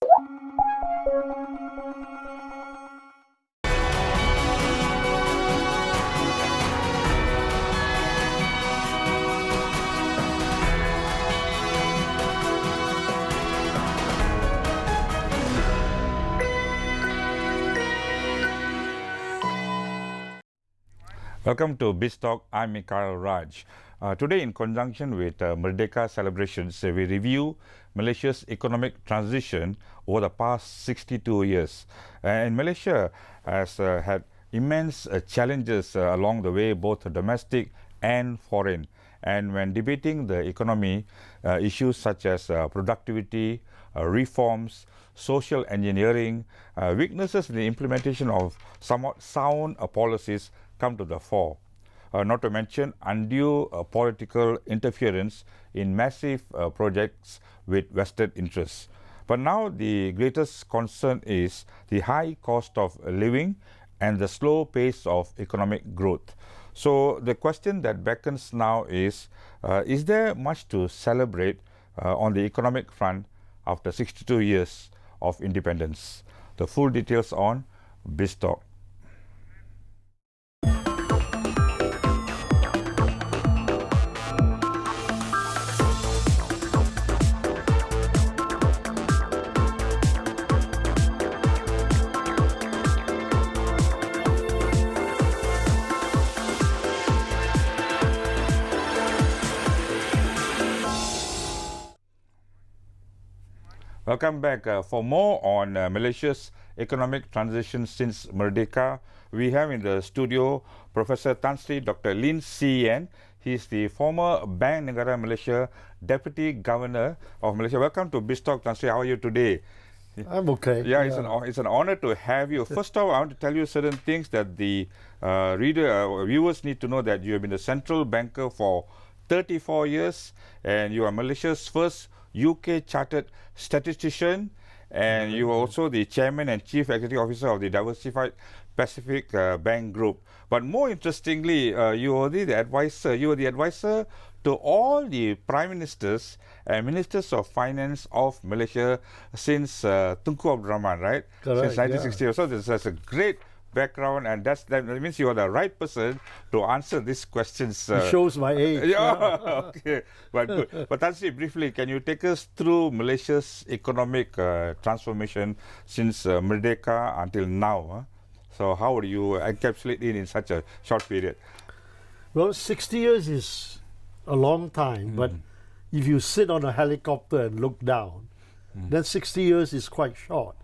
Welcome to BizTalk. I'm Mikhail Raj. Today, in conjunction with Merdeka celebrations, we review Malaysia's economic transition over the past 62 years. And Malaysia has had immense challenges along the way, both domestic and foreign. And when debating the economy, issues such as productivity, reforms, social engineering, weaknesses in the implementation of somewhat sound policies come to the fore. Not to mention undue political interference in massive projects with vested interests. But now the greatest concern is the high cost of living and the slow pace of economic growth. So the question that beckons now is there much to celebrate on the economic front after 62 years of independence? The full details on BizTalk. Welcome back. For more on Malaysia's economic transition since Merdeka, we have in the studio Professor Tan Sri Dr. Lin Sian. He is the former Bank Negara Malaysia Deputy Governor of Malaysia. Welcome to BizTalk, Tan Sri. How are you today? I'm okay. Yeah, it's an honor to have you. First of all, I want to tell you certain things that the viewers need to know, that you have been a central banker for 34 years and you are Malaysia's first UK chartered statistician, and you are also the chairman and chief executive officer of the Diversified Pacific Bank Group. But more interestingly, you were the advisor. You were the advisor to all the prime ministers and ministers of finance of Malaysia since Tunku Abdul Rahman, right? Correct, Since 1960. Yeah. So that's a great background, and that means you are the right person to answer these questions. It shows my age. Yeah, okay, but good. But Tan Sri, briefly, can you take us through Malaysia's economic transformation since Merdeka until now? Huh? So how would you encapsulate it in such a short period? Well, 60 years is a long time, but if you sit on a helicopter and look down, then 60 years is quite short.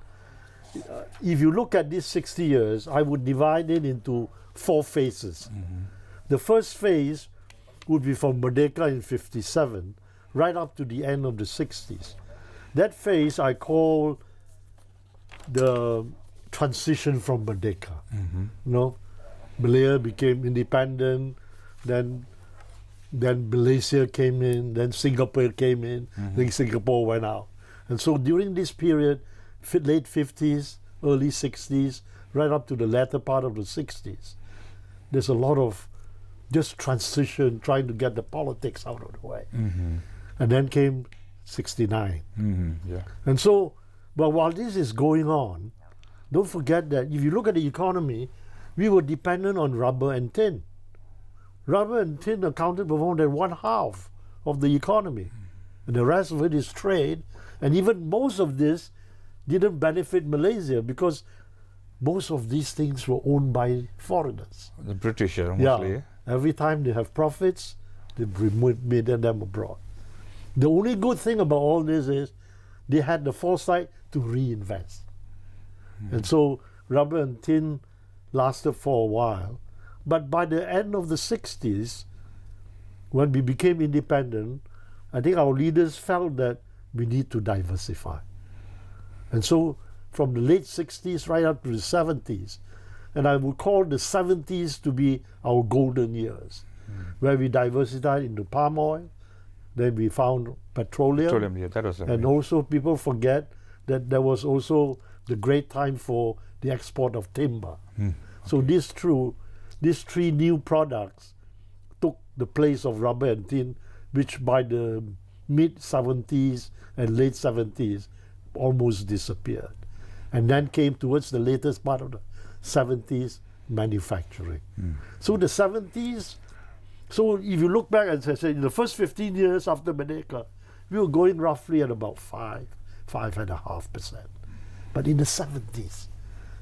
If you look at these 60 years, I would divide it into 4 phases. The first phase would be from Merdeka in 57, right up to the end of the 60s. That phase I call the transition from Merdeka. You know, Malaya became independent, then Malaysia came in, then Singapore came in, then Singapore went out. And so during this period, late 50s, early 60s, right up to the latter part of the 60s, there's a lot of just transition, trying to get the politics out of the way. And then came 69. Yeah. And so, but while this is going on, don't forget that if you look at the economy, we were dependent on rubber and tin. Rubber and tin accounted for more than 1/2 of the economy. And the rest of it is trade. And even most of this didn't benefit Malaysia because most of these things were owned by foreigners. The British mostly. Yeah. Every time they have profits, they made them abroad. The only good thing about all this is they had the foresight to reinvest. And so rubber and tin lasted for a while. But by the end of the 60s, when we became independent, I think our leaders felt that we need to diversify. And so from the late 60s right up to the 70s, and I would call the 70s to be our golden years, where we diversified into palm oil, then we found petroleum. Yeah, that was and also people forget that there was also the great time for the export of timber. So these 3 new products took the place of rubber and tin, which by the mid 70s and late 70s almost disappeared. And then came towards the latest part of the 70s, manufacturing. So the 70s, so if you look back, as I said, in the first 15 years after Merdeka, we were going roughly at about 5.5%. But in the 70s,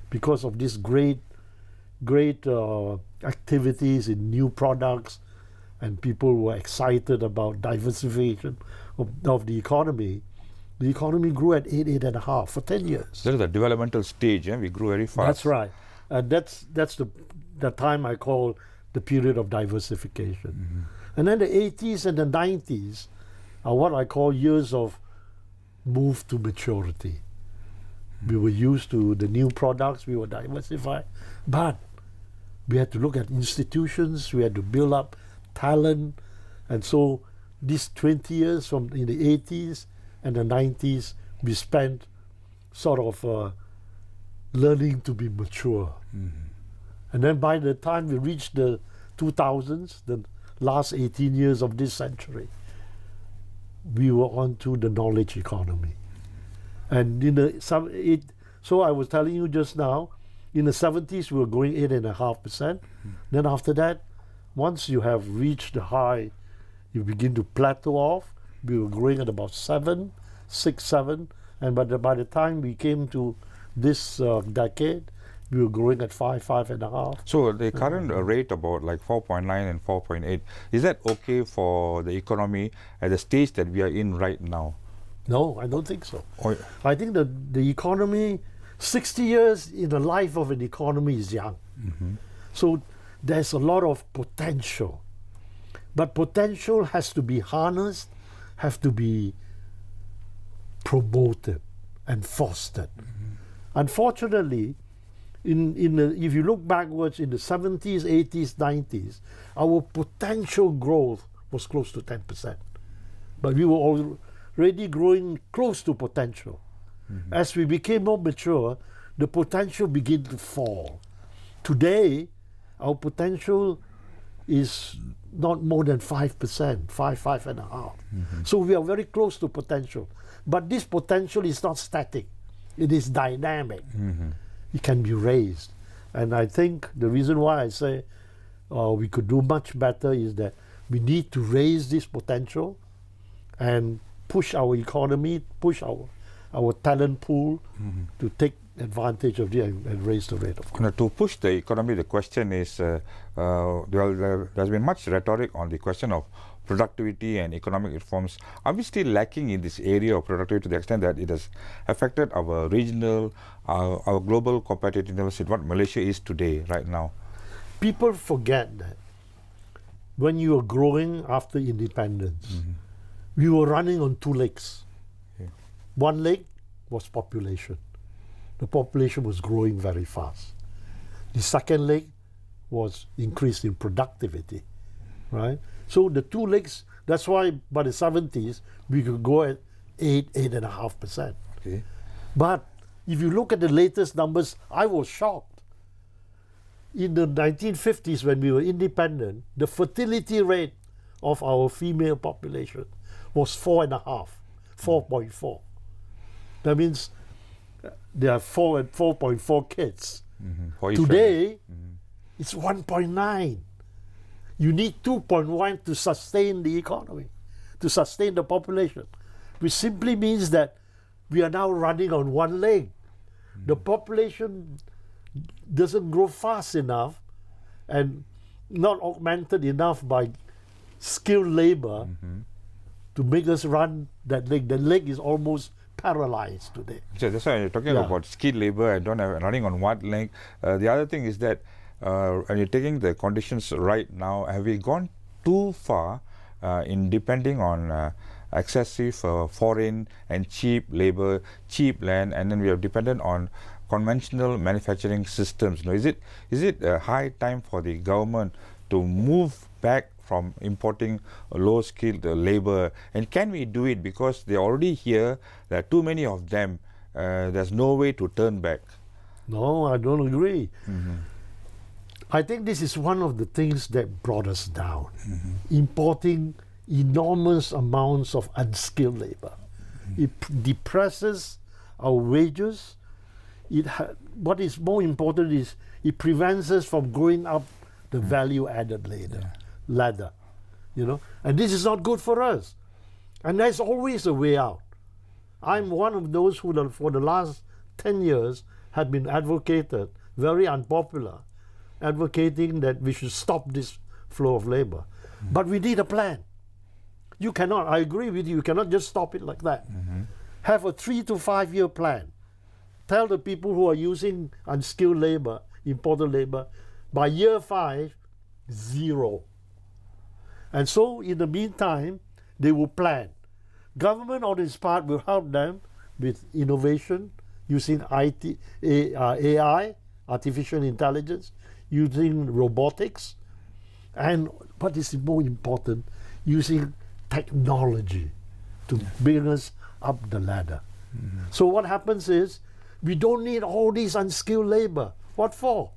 because of this great activities in new products, and people were excited about diversification of the economy grew at 8.5 for 10 years. That is the developmental stage. We grew very fast. That's right. And that's the time I call the period of diversification. And then the 80s and the 90s are what I call years of move to maturity. We were used to the new products, we were diversified, but we had to look at institutions, we had to build up talent, and so these 20 years from in the 80s and the 90s, we spent sort of learning to be mature. And then by the time we reached the 2000s, the last 18 years of this century, we were on to the knowledge economy. And so I was telling you just now, in the 70s we were going 8.5%. Then after that, once you have reached the high, you begin to plateau off. We were growing at about 7, 6, 7, and by the time we came to this decade, we were growing at 5.5. So the current rate about like 4.9 and 4.8, is that okay for the economy at the stage that we are in right now? No, I don't think so. Oh, I think the economy, 60 years in the life of an economy is young. So there's a lot of potential. But potential has to be harnessed, have to be promoted and fostered. Unfortunately, if you look backwards in the 70s, 80s, 90s, our potential growth was close to 10%. But we were already growing close to potential. As we became more mature, the potential began to fall. Today, our potential is not more than 5%, 5.5. So we are very close to potential. But this potential is not static. It is dynamic. It can be raised. And I think the reason why I say we could do much better is that we need to raise this potential and push our economy, push our talent pool to take advantage of it and raise the rate of growth. To push the economy, the question is, there's been much rhetoric on the question of productivity and economic reforms. Are we still lacking in this area of productivity to the extent that it has affected our regional, our global competitiveness in what Malaysia is today, right now? People forget that when you were growing after independence, we were running on two legs. One leg was population. The population was growing very fast. The second leg was increase in productivity, right? So the two legs, that's why by the 70s, we could go at 8.5%. Okay. But if you look at the latest numbers, I was shocked. In the 1950s, when we were independent, the fertility rate of our female population was 4.5, 4.4. That means there are 4.4 kids. Today, it's 1.9. You need 2.1 to sustain the economy, to sustain the population, which simply means that we are now running on one leg. The population doesn't grow fast enough and not augmented enough by skilled labor to make us run that leg. The leg is almost paralyzed today. So that's why you're talking about skilled labor and running on one leg. The other thing is that when you're taking the conditions right now, have we gone too far in depending on excessive foreign and cheap labor, cheap land, and then we are dependent on conventional manufacturing systems? Is it a high time for the government to move back from importing low-skilled labor? And can we do it because they're already here, there are too many of them, there's no way to turn back? No, I don't agree. I think this is one of the things that brought us down, importing enormous amounts of unskilled labor. It depresses our wages. What is more important is it prevents us from going up the value-added ladder, you know. And this is not good for us. And there's always a way out. I'm one of those who, for the last 10 years, have been advocated, very unpopular, advocating that we should stop this flow of labor. But we need a plan. You cannot, I agree with you cannot just stop it like that. Have a 3 to 5 year plan. Tell the people who are using unskilled labor, imported labor, by year 5, 0. And so in the meantime, they will plan. Government on its part will help them with innovation, using AI, artificial intelligence, using robotics, and what is more important, using technology to bring us up the ladder. So what happens is, we don't need all these unskilled labor. What for?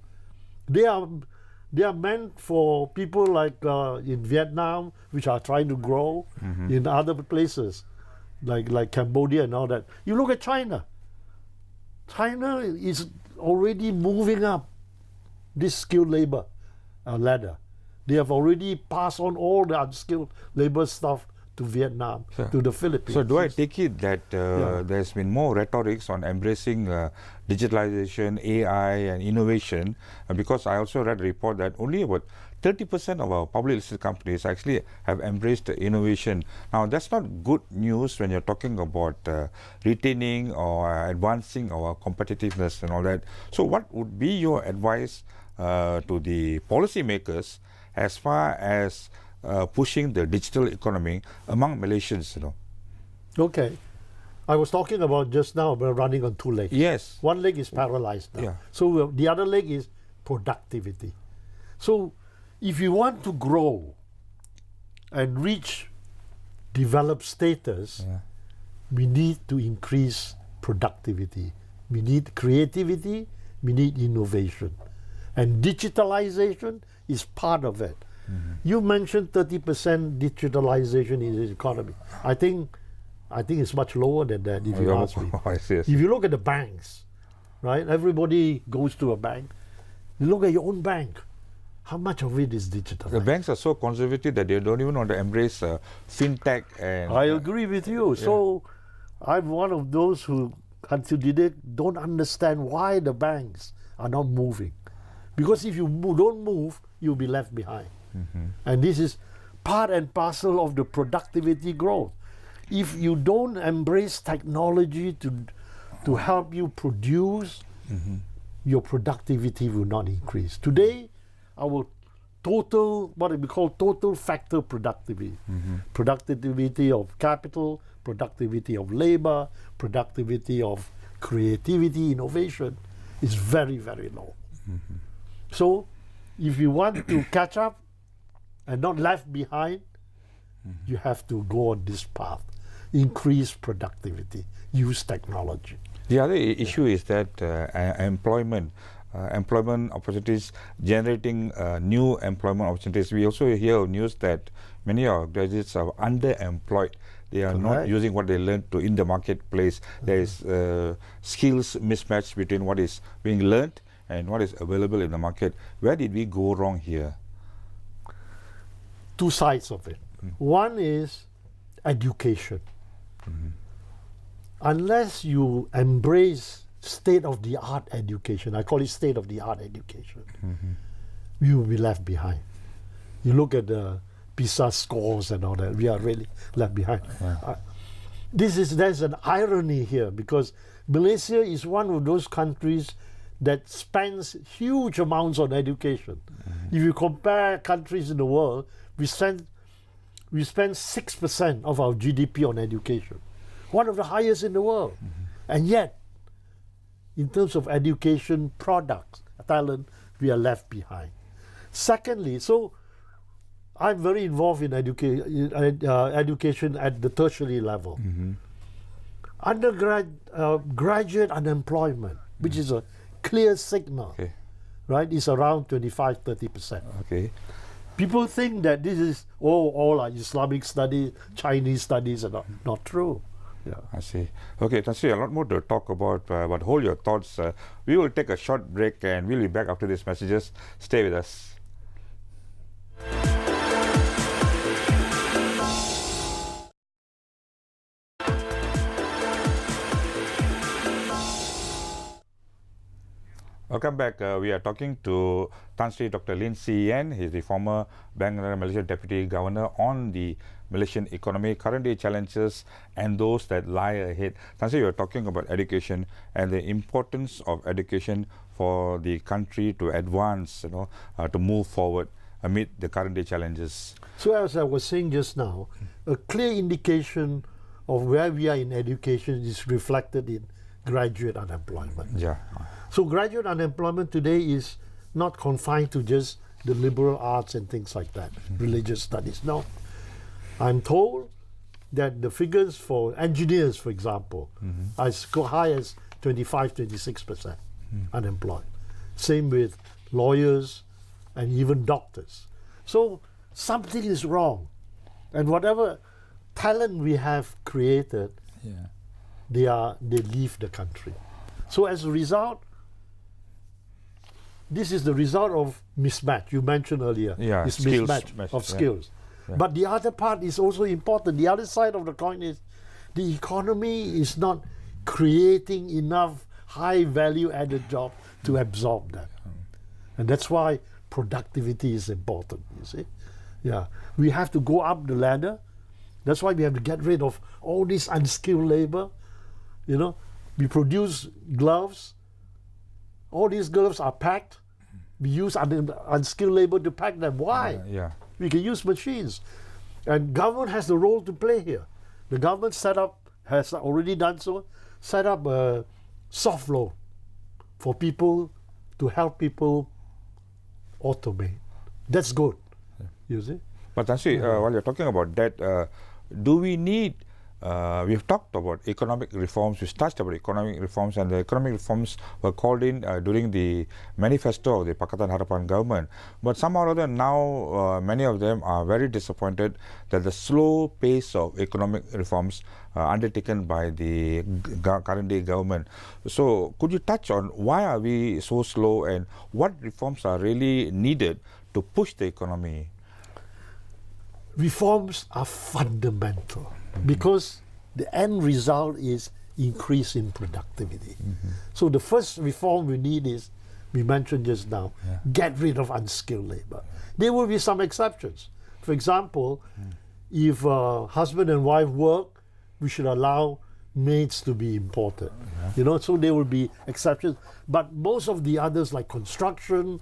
They are meant for people like in Vietnam, which are trying to grow, in other places, like Cambodia and all that. You look at China. China is already moving up this skilled labor ladder. They have already passed on all the unskilled labor stuff to Vietnam, to the Philippines. So do I take it that there's been more rhetorics on embracing digitalization, AI and innovation? Because I also read a report that only about 30% of our public listed companies actually have embraced innovation. Now that's not good news when you're talking about retaining or advancing our competitiveness and all that. So what would be your advice to the policymakers as far as pushing the digital economy among Malaysians, you know? Okay. I was talking about just now, we're running on 2 legs. Yes. One leg is paralyzed now. Yeah. So the other leg is productivity. So if you want to grow and reach developed status, we need to increase productivity. We need creativity, we need innovation. And digitalization is part of it. You mentioned 30% digitalization in the economy. I think it's much lower than that, if you ask me. If you look at the banks, right? Everybody goes to a bank. You look at your own bank. How much of it is digital? The banks are so conservative that they don't even want to embrace fintech. And I agree with you. So I'm one of those who, until today, don't understand why the banks are not moving. Because if you don't move, you'll be left behind. And this is part and parcel of the productivity growth. If you don't embrace technology to help you produce, your productivity will not increase. Today, our total, what we call total factor productivity, productivity of capital, productivity of labor, productivity of creativity, innovation, is very, very low. So, if you want to catch up and not left behind, you have to go on this path. Increase productivity, use technology. The other issue is that employment opportunities, generating new employment opportunities. We also hear news that many of our graduates are underemployed. They are not using what they learned in the marketplace. There is skills mismatch between what is being learned and what is available in the market. Where did we go wrong here? 2 sides of it. One is education. Unless you embrace state-of-the-art education, I call it state-of-the-art education, you will be left behind. You look at the PISA scores and all that, we are really left behind. There's an irony here, because Malaysia is one of those countries that spends huge amounts on education. If you compare countries in the world, we spend 6% of our GDP on education, one of the highest in the world. And yet, in terms of education products, talent, we are left behind. Secondly, so I'm very involved in education at the tertiary level. Graduate unemployment, which is a clear signal, right, is around 25-30%. People think that this is all are Islamic studies, Chinese studies, and not true. Yeah. I see. Okay, Tan Sri, a lot more to talk about, but hold your thoughts. We will take a short break and we'll be back after these messages. Stay with us. Welcome back. We are talking to Tan Sri Dr. Lin Si Yen. He's the former Bank Negara Malaysia Deputy Governor on the Malaysian economy, current day challenges and those that lie ahead. Tan Sri, you are talking about education and the importance of education for the country to advance, to move forward amid the current day challenges. So as I was saying just now, a clear indication of where we are in education is reflected in graduate unemployment. Yeah. So graduate unemployment today is not confined to just the liberal arts and things like that, religious studies. No. I'm told that the figures for engineers, for example, are as high as 25, 26% unemployed. Same with lawyers and even doctors. So something is wrong. And whatever talent we have created, they leave the country. So as a result, this is the result of mismatch. You mentioned earlier, this skills mismatch of skills. Yeah. But the other part is also important. The other side of the coin is the economy is not creating enough high value added jobs to absorb that. And that's why productivity is important, you see. Yeah, we have to go up the ladder. That's why we have to get rid of all this unskilled labor. We produce gloves. All these gloves are packed. We use unskilled labor to pack them. Why? We can use machines. And government has the role to play here. The government has already done so, set up a soft loan for people to help people automate. That's good, you see. But Tan Sri, while you're talking about that, do we need, we've talked about economic reforms, we've touched about economic reforms, and the economic reforms were called in during the manifesto of the Pakatan Harapan government. But somehow or other now, many of them are very disappointed that the slow pace of economic reforms undertaken by the current day government. So could you touch on why are we so slow and what reforms are really needed to push the economy? Reforms are fundamental because the end result is increase in productivity. So the first reform we need is, we mentioned just now, get rid of unskilled labor. There will be some exceptions. For example, if husband and wife work, we should allow maids to be imported. So there will be exceptions. But most of the others, like construction,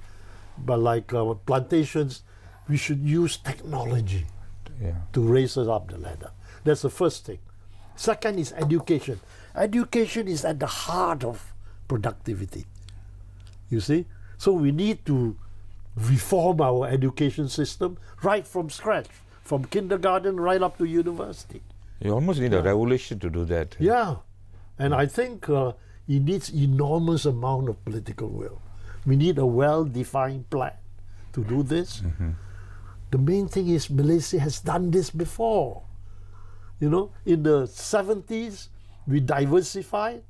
but like plantations, we should use technology to raise us up the ladder. That's the first thing. Second is education. Education is at the heart of productivity. You see? So we need to reform our education system right from scratch, from kindergarten right up to university. You almost need a revolution to do that. Yeah. And I think it needs enormous amount of political will. We need a well-defined plan to do this. The main thing is Malaysia has done this before. In the 70s, we diversified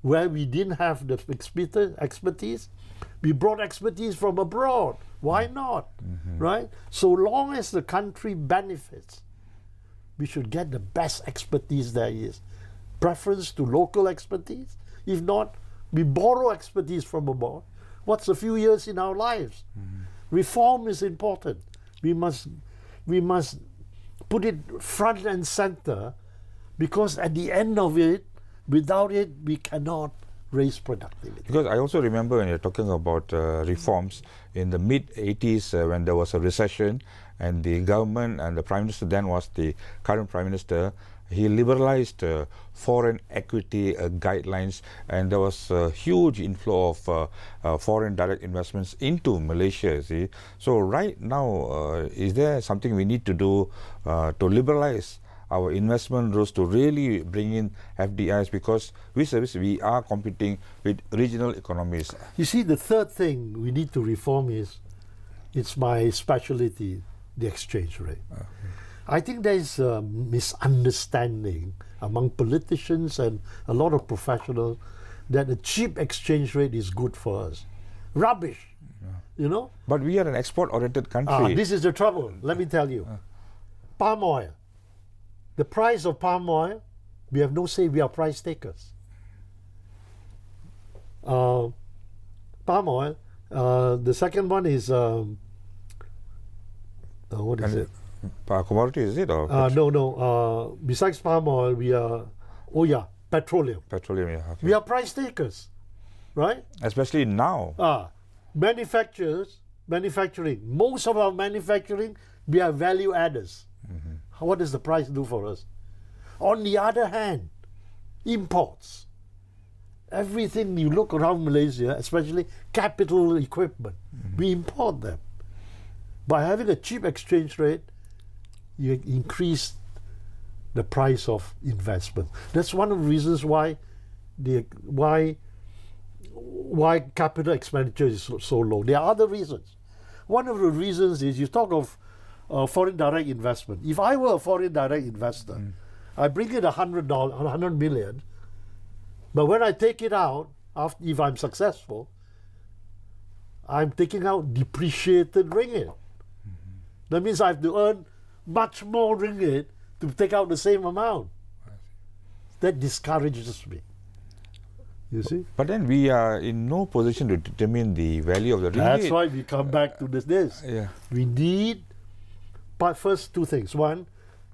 where we didn't have the expertise. We brought expertise from abroad. Why not? Right? So long as the country benefits, we should get the best expertise there is. Preference to local expertise. If not, we borrow expertise from abroad. What's a few years in our lives? Reform is important. We must put it front and center, because at the end of it, without it, we cannot raise productivity. Because I also remember when you're talking about reforms in the mid-80s when there was a recession and the government and the Prime Minister then was the current Prime Minister, he liberalized foreign equity guidelines, and there was a huge inflow of foreign direct investments into Malaysia. See, so right now, is there something we need to do to liberalize our investment rules to really bring in FDIs, because we are competing with regional economies? You see, the third thing we need to reform is, it's my specialty, the exchange rate. I think there is a misunderstanding among politicians and a lot of professionals that a cheap exchange rate is good for us. Rubbish. You know? But we are an export-oriented country. This is the trouble. Let me tell you. Palm oil. The price of palm oil, we have no say. We are price takers. Palm oil. The second one is what is it? Commodity, is it? Or No. Besides palm oil, we are petroleum. petroleum, yeah. Okay. We are price takers, right? Especially now. Manufacturing. Most of our manufacturing, we are value adders. What does the price do for us? On the other hand, imports. Everything you look around Malaysia, especially capital equipment, we import them. By having a cheap exchange rate, you increase the price of investment. That's one of the reasons why capital expenditure is so low. There are other reasons. One of the reasons is you talk of foreign direct investment. If I were a foreign direct investor, I bring in $100 million, but when I take it out, if I'm successful, I'm taking out depreciated ringgit. That means I have to earn much more ringgit to take out the same amount. That discourages me. You see? But then we are in no position to determine the value of the ringgit. That's why we come back to this. Yeah. We need, but first two things. One,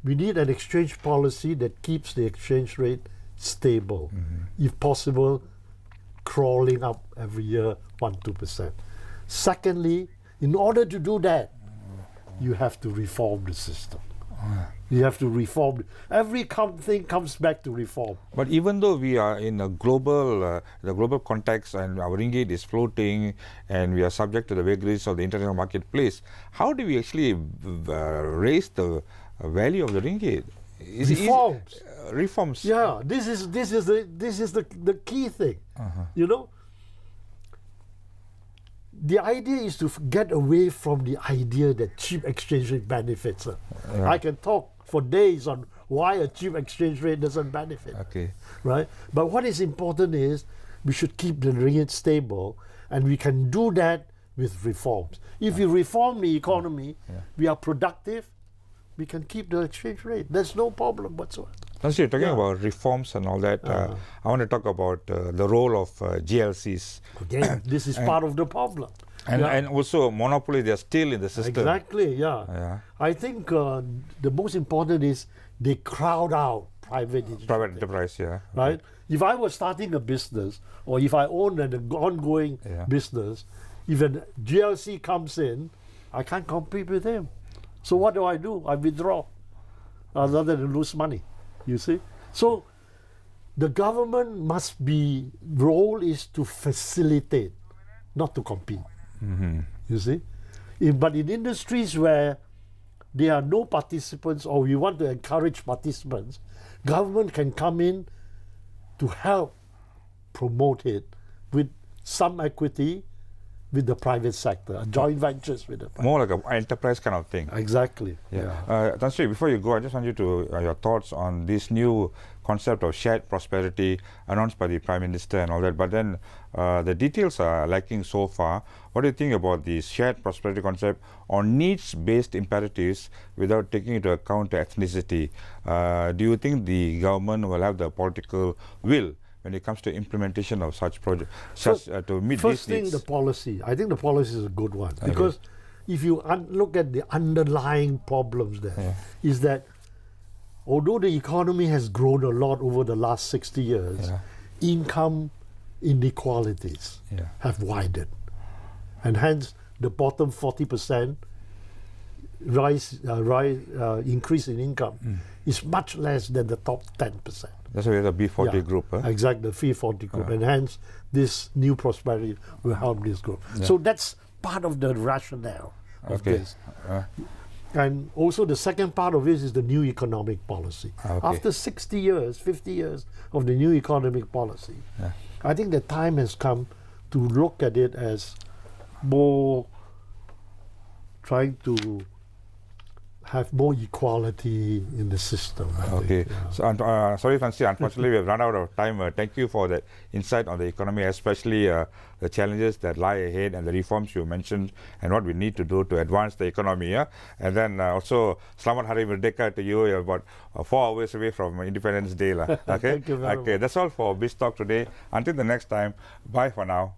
we need an exchange policy that keeps the exchange rate stable. If possible, crawling up every year 1-2%. Secondly, in order to do that, you have to reform the system. You have to reform. Every thing comes back to reform. But even though we are in a global, the global context, and our ringgit is floating, and we are subject to the vagaries of the international marketplace, how do we actually raise the value of the ringgit? Reforms. Reforms. Yeah, this is the key thing. You know, the idea is to get away from the idea that cheap exchange rate benefits. I can talk for days on why a cheap exchange rate doesn't benefit. Okay. Right? But what is important is we should keep the ringgit stable, and we can do that with reforms. If we reform the economy, we are productive, we can keep the exchange rate. There's no problem whatsoever. Since you're talking about reforms and all that, I want to talk about the role of GLCs. Again, this is part of the problem. And also monopoly, they're still in the system. Exactly, yeah. I think the most important is they crowd out private enterprise, yeah. Right? If I was starting a business, or if I own an ongoing business, if a GLC comes in, I can't compete with him. So what do? I withdraw, rather than lose money. You see? So the government role is to facilitate, not to compete. You see? But in industries where there are no participants, or we want to encourage participants, government can come in to help promote it with some equity with the private sector, joint ventures with the private. More like an enterprise kind of thing. Exactly. Tan Sri, before you go, I just want you to your thoughts on this new concept of shared prosperity announced by the Prime Minister and all that. But then the details are lacking so far. What do you think about the shared prosperity concept on needs-based imperatives without taking into account ethnicity? Do you think the government will have the political will when it comes to implementation of such projects, to meet these needs? First thing, the policy. I think the policy is a good one, because if you look at the underlying problems there, is that although the economy has grown a lot over the last 60 years, income inequalities have widened, and hence the bottom 40% increase in income is much less than the top 10%. That's why the B40 group. Exactly, the B40 group. And hence, this new prosperity will help this group. So that's part of the rationale of this. And also the second part of this is the new economic policy. After 60 years, 50 years of the new economic policy, I think the time has come to look at it as more trying to have more equality in the system. I Okay. think, yeah. So, sorry, Fancy. Unfortunately, we have run out of time. Thank you for the insight on the economy, especially the challenges that lie ahead and the reforms you mentioned and what we need to do to advance the economy. Yeah? And then also, Selamat Hari Merdeka to you. You're about 4 hours away from Independence Day. Okay. Thank you very Okay. much. That's all for BizTalk today. Until the next time. Bye for now.